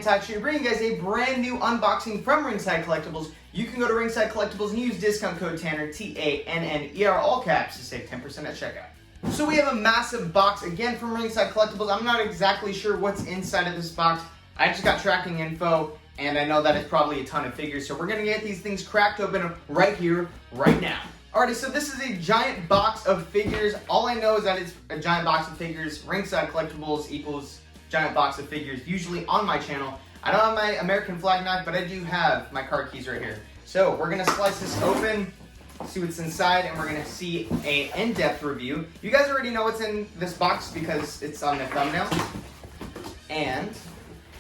actually bringing you guys a brand new unboxing from Ringside Collectibles. You can go to Ringside Collectibles and use discount code Tanner, TANNER, all caps, to save 10% at checkout. So we have a massive box again from Ringside Collectibles. I'm not exactly sure what's inside of this box. I just got tracking info, and I know that it's probably a ton of figures. So we're gonna get these things cracked open right here, right now. Alrighty, so this is a giant box of figures. All I know is that it's a giant box of figures. Ringside Collectibles equals giant box of figures, usually on my channel. I don't have my American flag knife, but I do have my card keys right here. So we're gonna slice this open, see what's inside, and we're gonna see an in-depth review. You guys already know what's in this box because it's on the thumbnail. And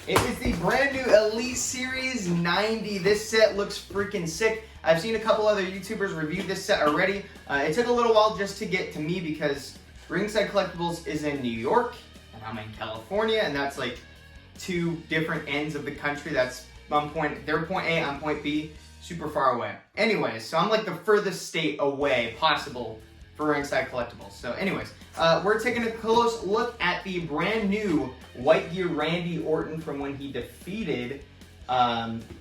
it is the brand new Elite Series 90. This set looks freaking sick. I've seen a couple other YouTubers review this set already. It took a little while just to get to me because Ringside Collectibles is in New York, and I'm in California, and that's like two different ends of the country. That's on point, they're point A, I'm point B, super far away. Anyways, so I'm like the furthest state away possible for Ringside Collectibles. So anyways, we're taking a close look at the brand new White Gear Randy Orton from when he defeated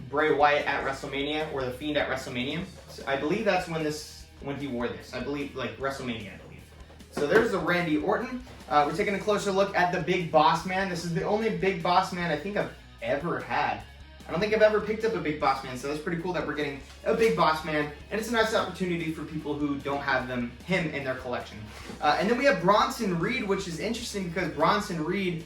Bray Wyatt at WrestleMania, or The Fiend at WrestleMania. So I believe that's when he wore this. I believe, like, WrestleMania, I believe. So there's the Randy Orton. We're taking a closer look at the Big Boss Man. This is the only Big Boss Man I think I've ever had. I don't think I've ever picked up a Big Boss Man, so that's pretty cool that we're getting a Big Boss Man, and it's a nice opportunity for people who don't have him in their collection. And then we have Bronson Reed, which is interesting because Bronson Reed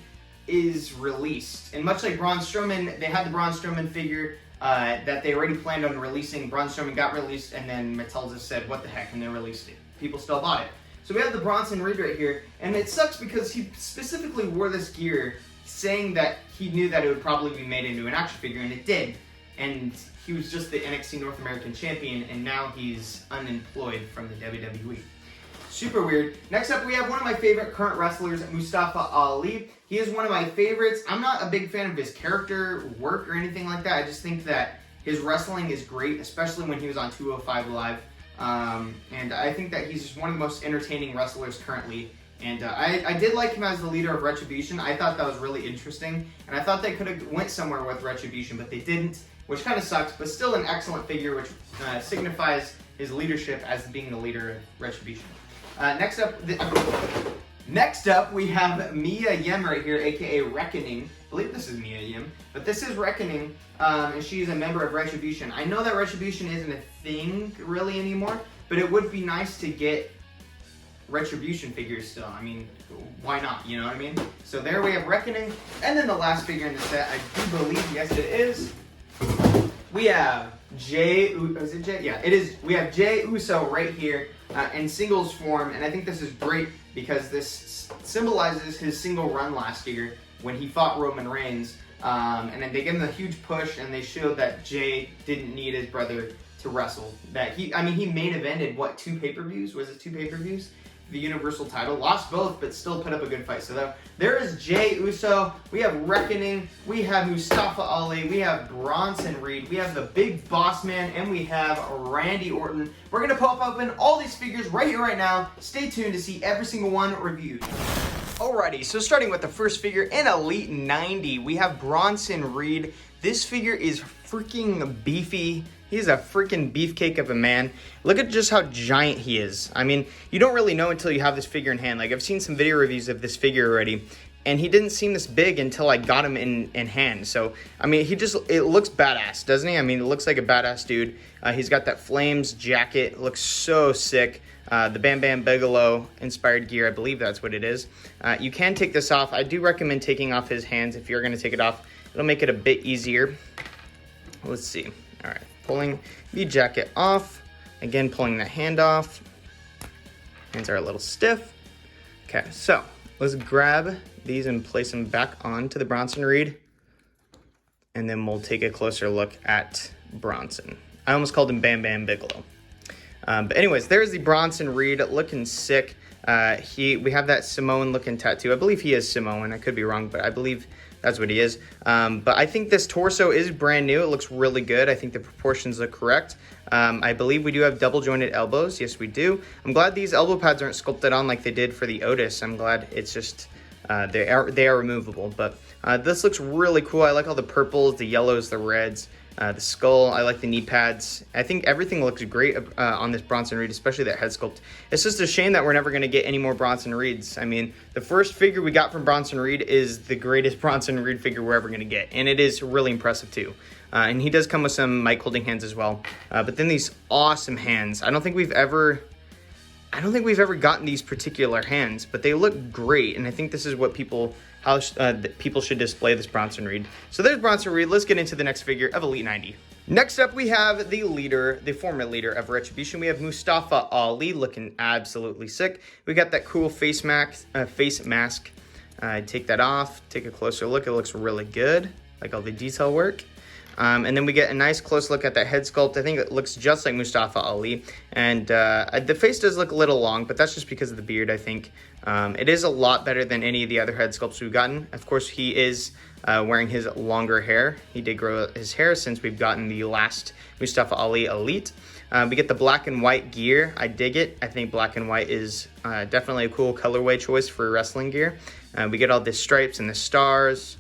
is released. And much like Braun Strowman, they had the Braun Strowman figure that they already planned on releasing. Braun Strowman got released, and then Mattel just said, what the heck, and they released it. People still bought it. So we have the Bronson Reed right here, and it sucks because he specifically wore this gear saying that he knew that it would probably be made into an action figure, and it did. And he was just the NXT North American Champion, and now he's unemployed from the WWE. Super weird. Next up, we have one of my favorite current wrestlers, Mustafa Ali. He is one of my favorites. I'm not a big fan of his character work or anything like that. I just think that his wrestling is great, especially when he was on 205 Live. And I think that he's just one of the most entertaining wrestlers currently. And I did like him as the leader of Retribution. I thought that was really interesting. And I thought they could have went somewhere with Retribution, but they didn't, which kind of sucks. But still an excellent figure, which signifies his leadership as being the leader of Retribution. Next up, we have Mia Yim right here, aka Reckoning. I believe this is Mia Yim, but this is Reckoning, and she's a member of Retribution. I know that Retribution isn't a thing really anymore, but it would be nice to get Retribution figures still. I mean, why not? You know what I mean? So there we have Reckoning, and then the last figure in the set, I do believe, yes it is, we have is it Jey? Yeah, it is. We have Jey Uso right here in singles form, and I think this is great because this symbolizes his single run last year when he fought Roman Reigns, and then they gave him a huge push, and they showed that Jey didn't need his brother to wrestle. That he main evented what, 2 pay-per-views? Was it 2 pay-per-views? The Universal title, lost both, but still put up a good fight. So there is Jey Uso, we have Reckoning, we have Mustafa Ali, we have Bronson Reed, we have the Big Boss Man, and we have Randy Orton. We're gonna pop open all these figures right here, right now. Stay tuned to see every single one reviewed. Alrighty, so starting with the first figure in Elite 90, we have Bronson Reed. This figure is freaking beefy. He's a freaking beefcake of a man. Look at just how giant he is. I mean, you don't really know until you have this figure in hand. Like, I've seen some video reviews of this figure already, and he didn't seem this big until I got him in hand. So, I mean, it looks badass, doesn't he? I mean, it looks like a badass dude. He's got that Flames jacket. It looks so sick. The Bam Bam Bigelow inspired gear, I believe that's what it is. You can take this off. I do recommend taking off his hands if you're going to take it off. It'll make it a bit easier. Let's see. All right. Pulling the jacket off. Again, pulling the hand off. Hands are a little stiff. Okay, so let's grab these and place them back onto the Bronson Reed. And then we'll take a closer look at Bronson. I almost called him Bam Bam Bigelow. But anyways, there's the Bronson Reed looking sick. We have that Samoan looking tattoo. I believe he is Samoan. I could be wrong, but I believe that's what he is. But I think this torso is brand new. It looks really good. I think the proportions look correct. I believe we do have double jointed elbows. Yes, we do. I'm glad these elbow pads aren't sculpted on like they did for the Otis. I'm glad it's just they are removable. But This looks really cool. I like all the purples, the yellows, the reds, the skull. I like the knee pads. I think everything looks great on this Bronson Reed, especially that head sculpt. It's just a shame that we're never going to get any more Bronson Reeds. I mean, the first figure we got from Bronson Reed is the greatest Bronson Reed figure we're ever going to get, and it is really impressive too. And he does come with some mic holding hands as well. But then these awesome hands. I don't think we've ever gotten these particular hands, but they look great, and I think this is what people should display this Bronson Reed. So there's Bronson Reed. Let's get into the next figure of Elite 90. Next up, we have the former leader of Retribution. We have Mustafa Ali, looking absolutely sick. We got that cool face mask. Take that off, take a closer look. It looks really good, like all the detail work. And then we get a nice close look at that head sculpt. I think it looks just like Mustafa Ali. And the face does look a little long, but that's just because of the beard, I think. It is a lot better than any of the other head sculpts we've gotten. Of course, he is wearing his longer hair. He did grow his hair since we've gotten the last Mustafa Ali Elite. We get the black and white gear. I dig it. I think black and white is definitely a cool colorway choice for wrestling gear. We get all the stripes and the stars.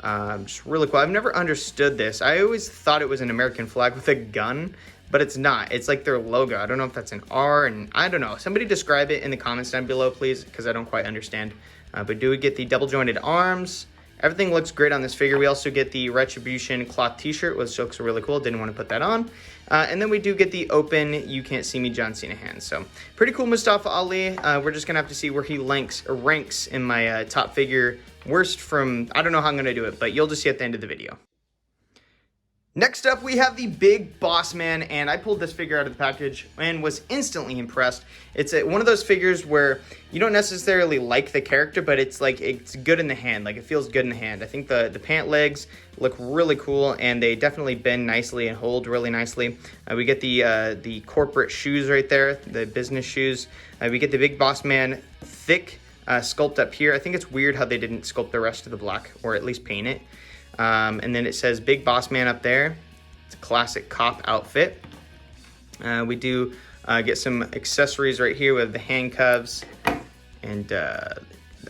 Just really cool. I've never understood this. I always thought it was an American flag with a gun, but it's not. It's like their logo. I don't know if that's an R, and I don't know. Somebody describe it in the comments down below, please, because I don't quite understand. But do we get the double jointed arms? Everything looks great on this figure. We also get the Retribution cloth t-shirt, which looks really cool. Didn't want to put that on. And then we do get the open You Can't See Me John Cena hands. So pretty cool Mustafa Ali. We're just going to have to see where he ranks in my top figure worst from, I don't know how I'm going to do it, but you'll just see at the end of the video. Next up, we have the Big Boss Man, and I pulled this figure out of the package and was instantly impressed. It's one of those figures where you don't necessarily like the character, but it's like it's good in the hand. Like, it feels good in the hand. I think the pant legs look really cool, and they definitely bend nicely and hold really nicely. We get the corporate shoes right there, the business shoes. We get the Big Boss Man thick sculpt up here. I think it's weird how they didn't sculpt the rest of the black, or at least paint it. And then it says Big Boss Man up there. It's a classic cop outfit. We do get some accessories right here with the handcuffs and a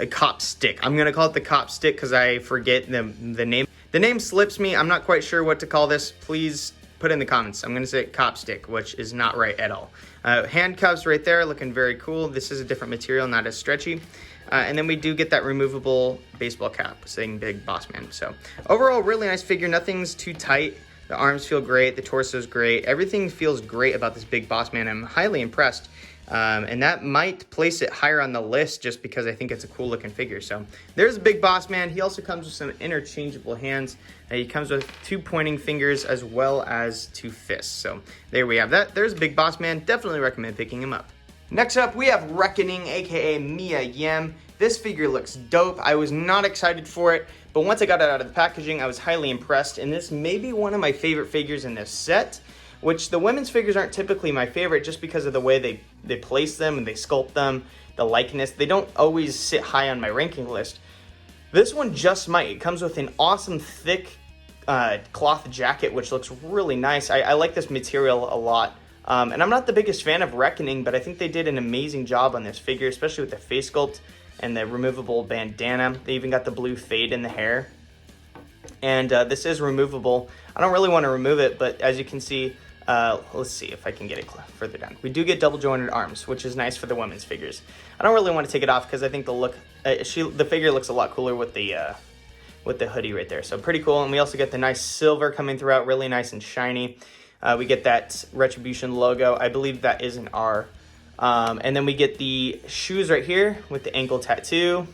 cop stick. I'm going to call it the cop stick because I forget the name. The name slips me. I'm not quite sure what to call this. Please put in the comments. I'm going to say cop stick, which is not right at all. Handcuffs right there, looking very cool. This is a different material, not as stretchy. And then we do get that removable baseball cap saying Big Boss Man. So overall, really nice figure. Nothing's too tight. The arms feel great. The torso's great. Everything feels great about this Big Boss Man. I'm highly impressed. And that might place it higher on the list just because I think it's a cool looking figure. So there's Big Boss Man. He also comes with some interchangeable hands. He comes with 2 pointing fingers as well as 2 fists. So there we have that. There's Big Boss Man. Definitely recommend picking him up. Next up, we have Reckoning, aka Mia Yim. This figure looks dope. I was not excited for it, but once I got it out of the packaging, I was highly impressed. And this may be one of my favorite figures in this set, which the women's figures aren't typically my favorite just because of the way they place them and they sculpt them, the likeness. They don't always sit high on my ranking list. This one just might. It comes with an awesome thick cloth jacket, which looks really nice. I like this material a lot. And I'm not the biggest fan of Reckoning, but I think they did an amazing job on this figure, especially with the face sculpt and the removable bandana. They even got the blue fade in the hair. And this is removable. I don't really want to remove it, but as you can see, let's see if I can get it further down. We do get double jointed arms, which is nice for the women's figures. I don't really want to take it off because I think the figure looks a lot cooler with the hoodie right there. So pretty cool. And we also get the nice silver coming throughout, really nice and shiny. We get that Retribution logo. I believe that is an R. And then we get the shoes right here with the ankle tattoo.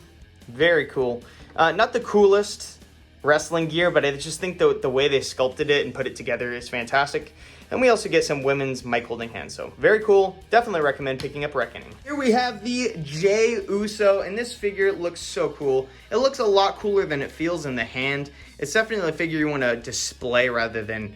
Very cool. Not the coolest wrestling gear, but I just think the way they sculpted it and put it together is fantastic. And we also get some women's mic holding hands. So very cool. Definitely recommend picking up Reckoning. Here we have the Jey Uso, and this figure looks so cool. It looks a lot cooler than it feels in the hand. It's definitely a figure you want to display rather than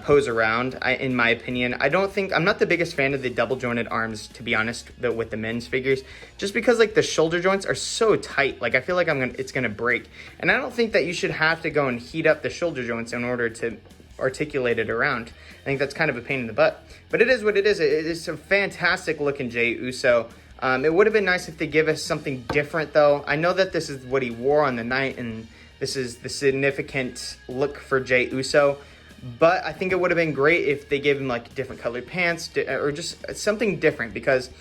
pose around, in my opinion. I'm not the biggest fan of the double jointed arms, to be honest, with the men's figures, just because like the shoulder joints are so tight. Like I feel like it's gonna break, and I don't think that you should have to go and heat up the shoulder joints in order to articulate it around. I think that's kind of a pain in the butt, but it is what it is. It is a fantastic looking Jey Uso. It would have been nice if they give us something different though. I know that this is what he wore on the night, and This is the significant look for Jey Uso. But I think it would have been great if they gave him like different colored pants or just something different, because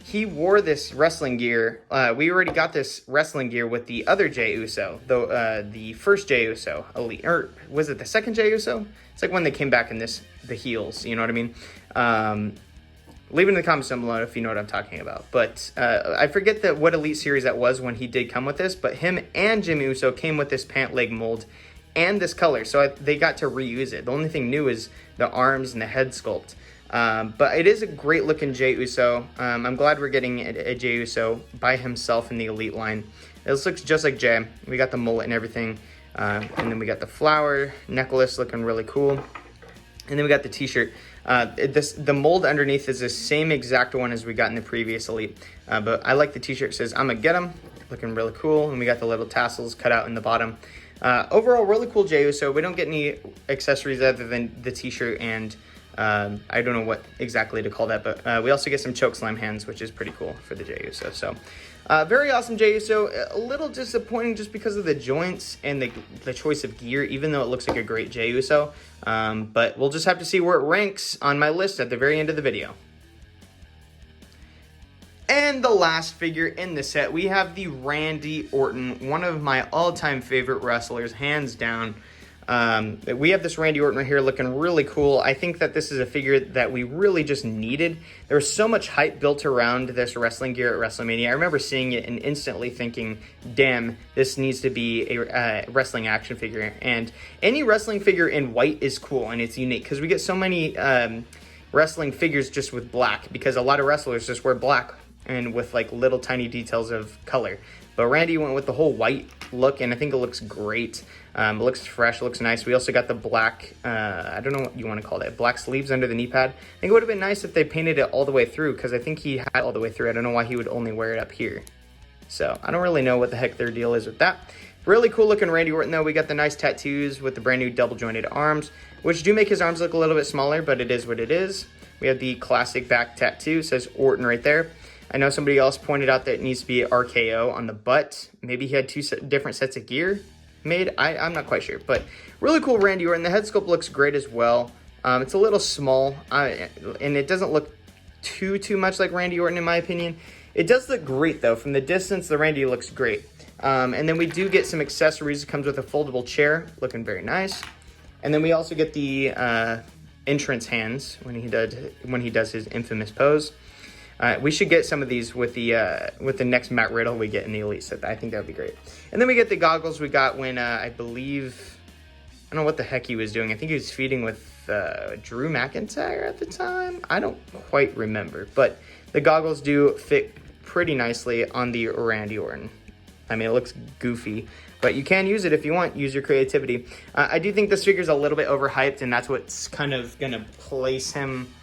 he wore this wrestling gear. We already got this wrestling gear with the other Jey Uso, the first Jey Uso, Elite, or was it the second Jey Uso? It's like when they came back in the heels, you know what I mean? Leave it in the comments down below if you know what I'm talking about. But I forget what Elite series that was when he did come with this, but him and Jimmy Uso came with this pant leg mold and this color, so they got to reuse it. The only thing new is the arms and the head sculpt. But it is a great looking Jey Uso. I'm glad we're getting a Jey Uso by himself in the Elite line. This looks just like Jey. We got the mullet and everything. And then we got the flower necklace looking really cool. And then we got the t-shirt. The mold underneath is the same exact one as we got in the previous Elite. But I like the t-shirt. It says, "I'ma get 'em." Looking really cool. And we got the little tassels cut out in the bottom. Overall, really cool Jey Uso. We don't get any accessories other than the t-shirt and I don't know what exactly to call that, but we also get some chokeslam hands, which is pretty cool for the Jey Uso. So very awesome Jey Uso. A little disappointing just because of the joints and the choice of gear, even though it looks like a great Jey Uso. But we'll just have to see where it ranks on my list at the very end of the video. And the last figure in the set, we have the Randy Orton, one of my all-time favorite wrestlers, hands down. We have this Randy Orton right here looking really cool. I think that this is a figure that we really just needed. There was so much hype built around this wrestling gear at WrestleMania. I remember seeing it and instantly thinking, damn, this needs to be a wrestling action figure. And any wrestling figure in white is cool and it's unique because we get so many wrestling figures just with black, because a lot of wrestlers just wear black and with like little tiny details of color. But Randy went with the whole white look, and I think it looks great. It looks fresh, it looks nice. We also got the black, I don't know what you want to call that, black sleeves under the knee pad. I think it would have been nice if they painted it all the way through, because I think he had it all the way through. I don't know why he would only wear it up here. So I don't really know what the heck their deal is with that. Really cool looking Randy Orton though. We got the nice tattoos with the brand new double jointed arms, which do make his arms look a little bit smaller, but it is what it is. We have the classic back tattoo, says Orton right there. I know somebody else pointed out that it needs to be RKO on the butt. Maybe he had two different sets of gear made. I'm not quite sure, but really cool Randy Orton. The head sculpt looks great as well. It's a little small, and it doesn't look too much like Randy Orton in my opinion. It does look great though. From the distance, the Randy looks great. And then we do get some accessories. It comes with a foldable chair, looking very nice. And then we also get the entrance hands when he does his infamous pose. We should get some of these with the next Matt Riddle we get in the Elite set. I think that would be great. And then we get the goggles we got when I believe, I don't know what the heck he was doing. I think he was feeding with Drew McIntyre at the time. I don't quite remember, but the goggles do fit pretty nicely on the Randy Orton. I mean, it looks goofy, but you can use it if you want. Use your creativity. I do think this figure's a little bit overhyped, and that's what's kind of gonna place him.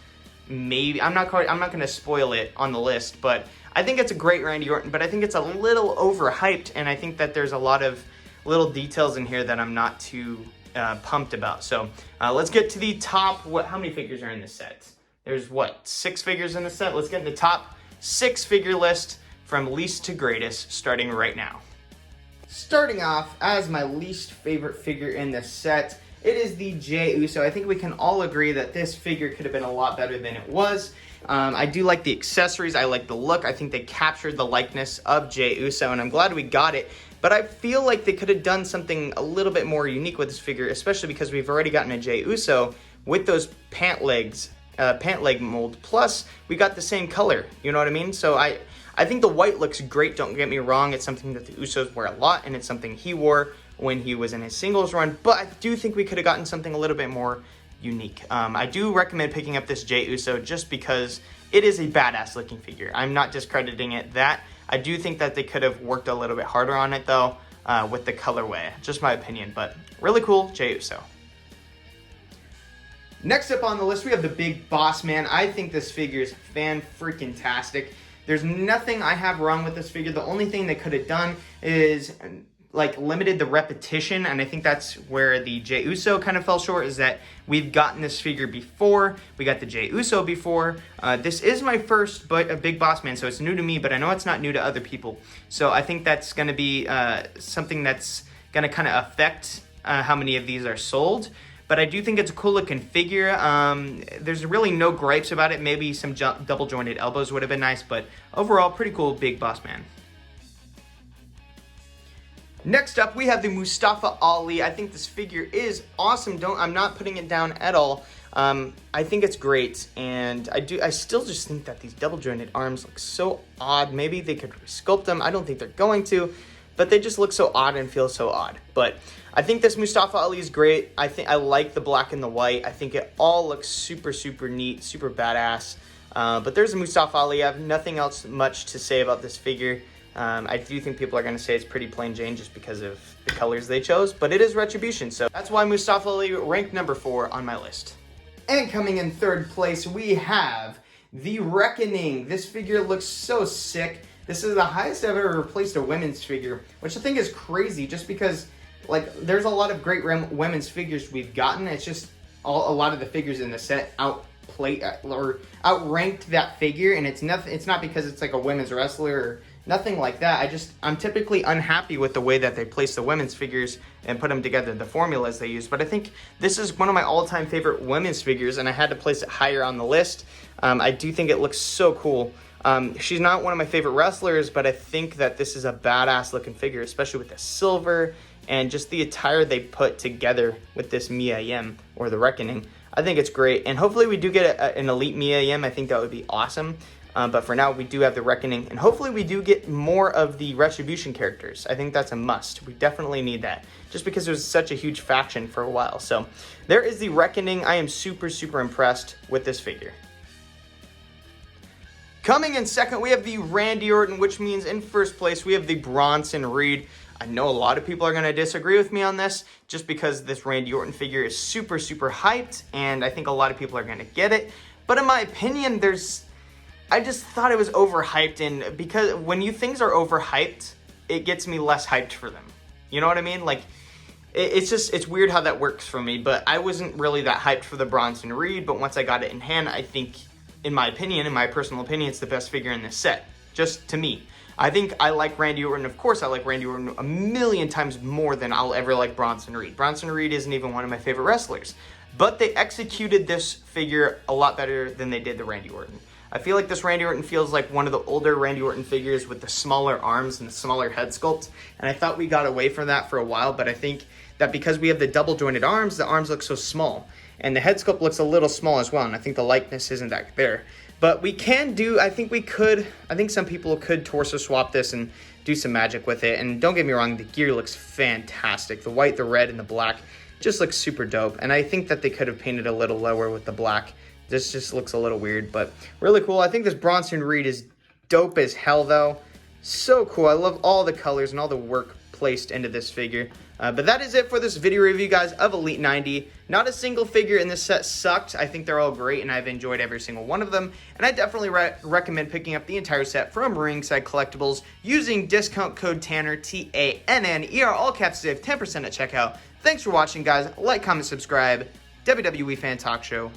Maybe I'm not going to spoil it on the list, but I think it's a great Randy Orton, but I think it's a little overhyped, and I think that there's a lot of little details in here that I'm not too pumped about. So let's get to the top. How many figures are in this set? There's 6 figures in the set. Let's get in the top 6 figure list from least to greatest, starting right now. Starting off as my least favorite figure in this set, it is the Jey Uso. I think we can all agree that this figure could have been a lot better than it was. I do like the accessories. I like the look. I think they captured the likeness of Jey Uso, and I'm glad we got it. But I feel like they could have done something a little bit more unique with this figure, especially because we've already gotten a Jey Uso with those pant leg mold. Plus, we got the same color. You know what I mean? So I think the white looks great. Don't get me wrong. It's something that the Usos wear a lot, and it's something he wore when he was in his singles run, but I do think we could have gotten something a little bit more unique. I do recommend picking up this Jey Uso just because it is a badass looking figure. I'm not discrediting it that. I do think that they could have worked a little bit harder on it though, with the colorway. Just my opinion, but really cool Jey Uso. Next up on the list, we have the Big Boss Man. I think this figure is fan-freaking-tastic. There's nothing I have wrong with this figure. The only thing they could have done is like limited the repetition, and I think that's where the Jey Uso kind of fell short, is that we've gotten this figure before. We got the Jey Uso before. This is my first a Big Boss Man, so it's new to me, but I know it's not new to other people. So I think that's going to be something that's going to kind of affect how many of these are sold. But I do think it's a cool looking figure. There's really no gripes about it. Maybe some double jointed elbows would have been nice, but overall, pretty cool Big Boss Man. Next up, we have the Mustafa Ali. I think this figure is awesome. I'm not putting it down at all. I think it's great, and I still just think that these double jointed arms look so odd. Maybe they could resculpt them. I don't think they're going to, but they just look so odd and feel so odd. But I think this Mustafa Ali is great. I like the black and the white. I think it all looks super, super neat, super badass. But there's a Mustafa Ali. I have nothing else much to say about this figure. I do think people are going to say it's pretty plain Jane just because of the colors they chose, but it is Retribution, so that's why Mustafa Ali ranked number 4 on my list. And coming in third place, we have the Reckoning. This figure looks so sick. This is the highest I've ever placed a women's figure, which I think is crazy just because, like, there's a lot of great women's figures we've gotten. It's just a lot of the figures in the set outranked that figure, and it's not because it's like a women's wrestler or nothing like that. I'm typically unhappy with the way that they place the women's figures and put them together, the formulas they use. But I think this is one of my all-time favorite women's figures, and I had to place it higher on the list. I do think it looks so cool. She's not one of my favorite wrestlers, but I think that this is a badass looking figure, especially with the silver and just the attire they put together with this Mia Yim, or the Reckoning. I think it's great, and hopefully we do get an elite Mia Yim. I think that would be awesome. But for now, we do have the Reckoning, and hopefully we do get more of the Retribution characters. I think that's a must. We definitely need that, just because it was such a huge faction for a while. So there is the Reckoning. I am super, super impressed with this figure. Coming in second, we have the Randy Orton, which means in first place, we have the Bronson Reed. I know a lot of people are going to disagree with me on this, just because this Randy Orton figure is super, super hyped, and I think a lot of people are going to get it. But in my opinion, I just thought it was overhyped, and because when things are overhyped, it gets me less hyped for them. You know what I mean? Like, it's weird how that works for me, but I wasn't really that hyped for the Bronson Reed, but once I got it in hand, I think, in my personal opinion, it's the best figure in this set, just to me. I think I like Randy Orton. Of course, I like Randy Orton a million times more than I'll ever like Bronson Reed. Bronson Reed isn't even one of my favorite wrestlers, but they executed this figure a lot better than they did the Randy Orton. I feel like this Randy Orton feels like one of the older Randy Orton figures with the smaller arms and the smaller head sculpt, and I thought we got away from that for a while, but I think that because we have the double jointed arms, the arms look so small, and the head sculpt looks a little small as well, and I think the likeness isn't that there. But we can do, I think some people could torso swap this and do some magic with it, and don't get me wrong, the gear looks fantastic. The white, the red, and the black just looks super dope, and I think that they could have painted a little lower with the black. This just looks a little weird, but really cool. I think this Bronson Reed is dope as hell, though. So cool. I love all the colors and all the work placed into this figure. But that is it for this video review, guys, of Elite 90. Not a single figure in this set sucked. I think they're all great, and I've enjoyed every single one of them. And I definitely recommend picking up the entire set from Ringside Collectibles using discount code Tanner, TANNER, all caps to save 10% at checkout. Thanks for watching, guys. Like, comment, subscribe. WWE Fan Talk Show.